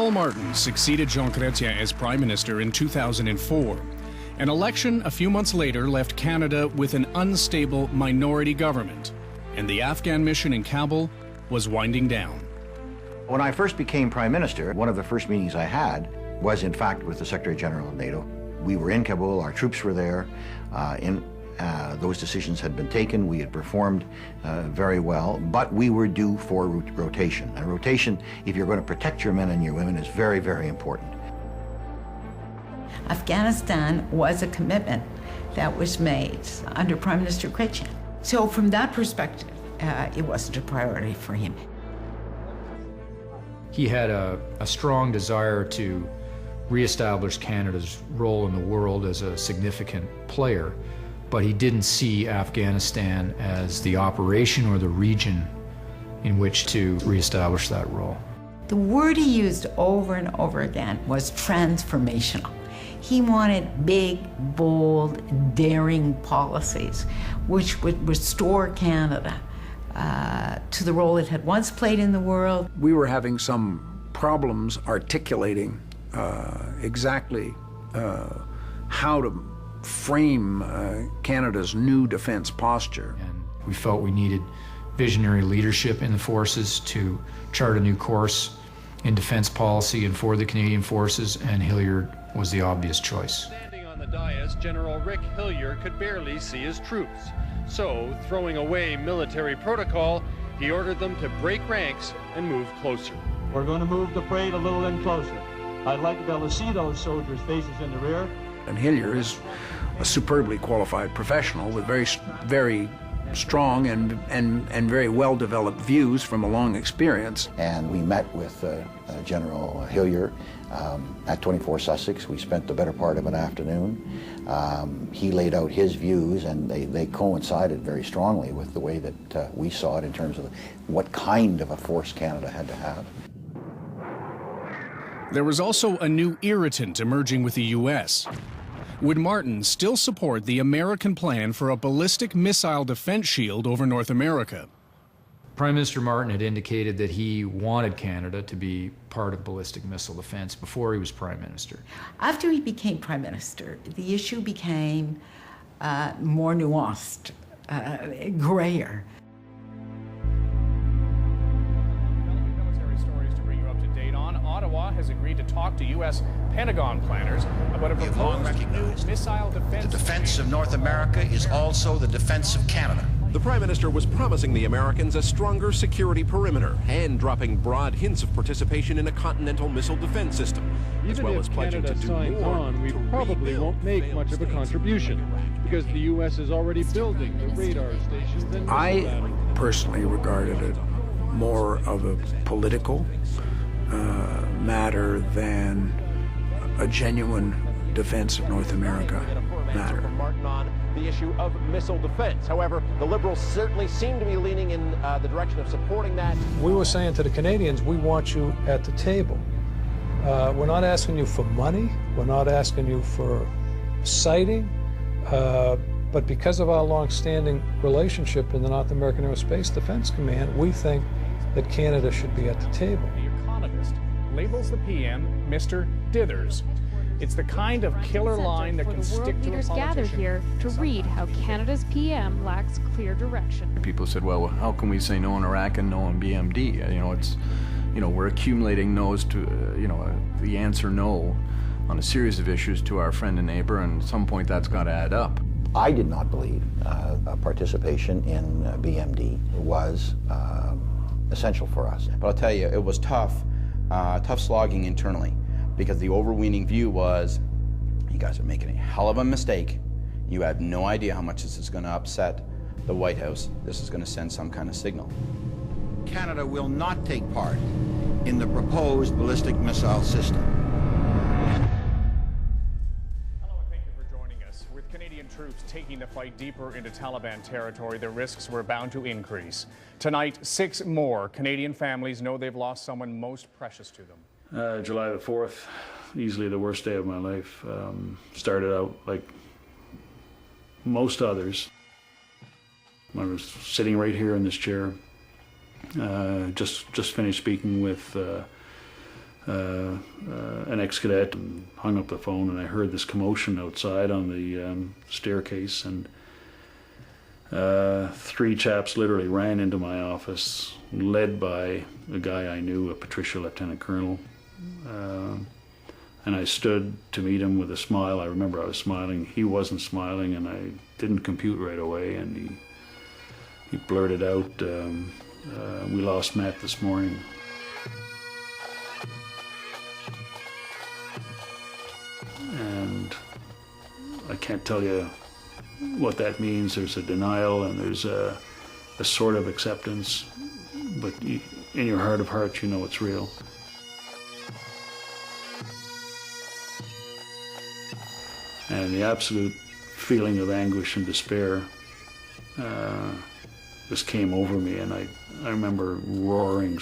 Paul Martin succeeded Jean Chrétien as Prime Minister in 2004. An election a few months later left Canada with an unstable minority government, and the Afghan mission in Kabul was winding down. When I first became Prime Minister, one of the first meetings I had was in fact with the Secretary General of NATO. We were in Kabul, our troops were there, those decisions had been taken, we had performed very well, but we were due for rotation. And rotation, if you're going to protect your men and your women, is very, very important. Afghanistan was a commitment that was made under Prime Minister Chrétien. So from that perspective, it wasn't a priority for him. He had a strong desire to reestablish Canada's role in the world as a significant player, but he didn't see Afghanistan as the operation or the region in which to reestablish that role. The word he used over and over again was transformational. He wanted big, bold, daring policies which would restore Canada to the role it had once played in the world. We were having some problems articulating exactly how to frame Canada's new defense posture. And we felt we needed visionary leadership in the forces to chart a new course in defense policy and for the Canadian forces, and Hilliard was the obvious choice. Standing on the dais, General Rick Hilliard could barely see his troops. So, throwing away military protocol, he ordered them to break ranks and move closer. We're going to move the parade a little in closer. I'd like to be able to see those soldiers' faces in the rear. And Hilliard is a superbly qualified professional with very strong and very well-developed views from a long experience. And we met with General Hilliard at 24 Sussex. We spent the better part of an afternoon. He laid out his views, and they coincided very strongly with the way that we saw it in terms of what kind of a force Canada had to have. There was also a new irritant emerging with the U.S. Would Martin still support the American plan for a ballistic missile defense shield over North America? Prime Minister Martin had indicated that he wanted Canada to be part of ballistic missile defense before he was Prime Minister. After he became Prime Minister, the issue became more nuanced, grayer. Ottawa has agreed to talk to U.S. Pentagon planners about a proposed new missile defense. The defense of North America is also the defense of Canada. The Prime Minister was promising the Americans a stronger security perimeter and dropping broad hints of participation in a continental missile defense system, as well as pledging to do more. We probably won't make much of a contribution because the U.S. is already building the radar stations and I personally regarded it more of a political matter than a genuine defense of North America matter. Martin on the issue of missile defense. However, the Liberals certainly seem to be leaning in the direction of supporting that. We were saying to the Canadians, we want you at the table. We're not asking you for money. We're not asking you for siting. But because of our long-standing relationship in the North American Aerospace Defense Command, we think that Canada should be at the table. Labels the PM Mr. Dithers. It's the kind of killer line that can stick to a politician. Leaders gathered here to read how Canada's PM lacks clear direction. People said, well, how can we say no in Iraq and no in BMD? We're accumulating no's to, the answer no on a series of issues to our friend and neighbor, and at some point that's got to add up. I did not believe participation in BMD was essential for us. But I'll tell you, it was tough slogging internally, because the overweening view was, you guys are making a hell of a mistake. You have no idea how much this is going to upset the White House. This is going to send some kind of signal. Canada will not take part in the proposed ballistic missile system. Hello and thank you for joining us. With Canadian troops taking the fight deeper into Taliban territory, the risks were bound to increase. Tonight, 6 more Canadian families know they've lost someone most precious to them. July the 4th, easily the worst day of my life. Started out like most others. I was sitting right here in this chair. Just finished speaking with an ex-cadet, and hung up the phone, and I heard this commotion outside on the staircase, and 3 chaps literally ran into my office, led by a guy I knew, a Patricia Lieutenant Colonel. And I stood to meet him with a smile. I remember I was smiling. He wasn't smiling, and I didn't compute right away, and he blurted out, "We lost Matt this morning." And I can't tell you what that means. There's a denial and there's a sort of acceptance, but in your heart of hearts, you know it's real. And the absolute feeling of anguish and despair just came over me, and I remember roaring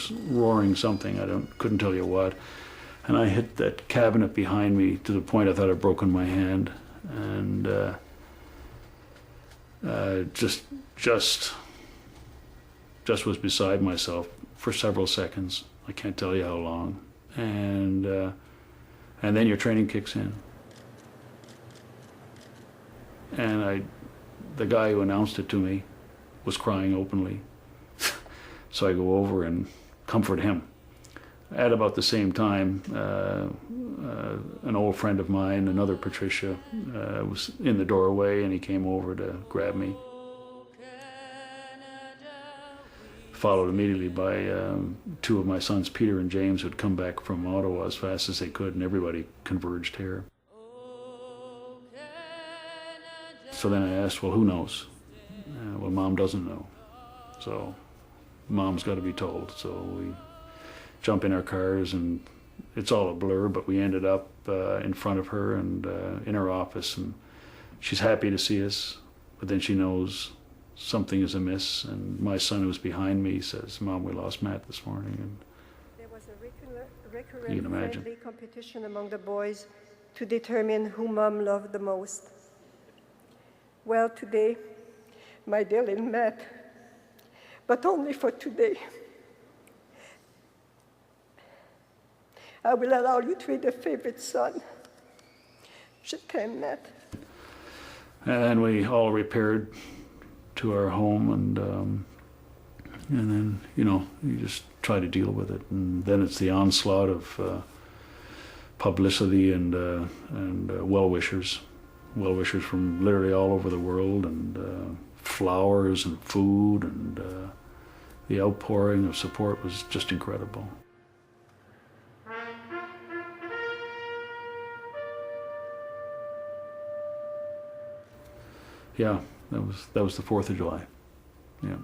something. Couldn't tell you what. And I hit that cabinet behind me to the point I thought I'd broken my hand, and just was beside myself for several seconds. I can't tell you how long. And then your training kicks in. And the guy who announced it to me was crying openly. So I go over and comfort him. At about the same time, an old friend of mine, another Patricia, was in the doorway, and he came over to grab me. Followed immediately by 2 of my sons, Peter and James, who had come back from Ottawa as fast as they could, and everybody converged here. So then I asked, well, who knows? Well, Mom doesn't know. So Mom's got to be told. So we jump in our cars, and it's all a blur, but we ended up in front of her and in her office, and she's happy to see us, but then she knows something is amiss, and my son, who's behind me, says, "Mom, we lost Matt this morning." And there was a recurrent friendly competition among the boys to determine who Mom loved the most. Well, today, my dear little Matt, but only for today, I will allow you to be the favorite son. Je t'aime, Matt. And then we all repaired to our home, and then, you just try to deal with it. And then it's the onslaught of publicity and well-wishers from literally all over the world, and flowers and food, and the outpouring of support was just incredible. Yeah, that was the 4th of July. Yeah.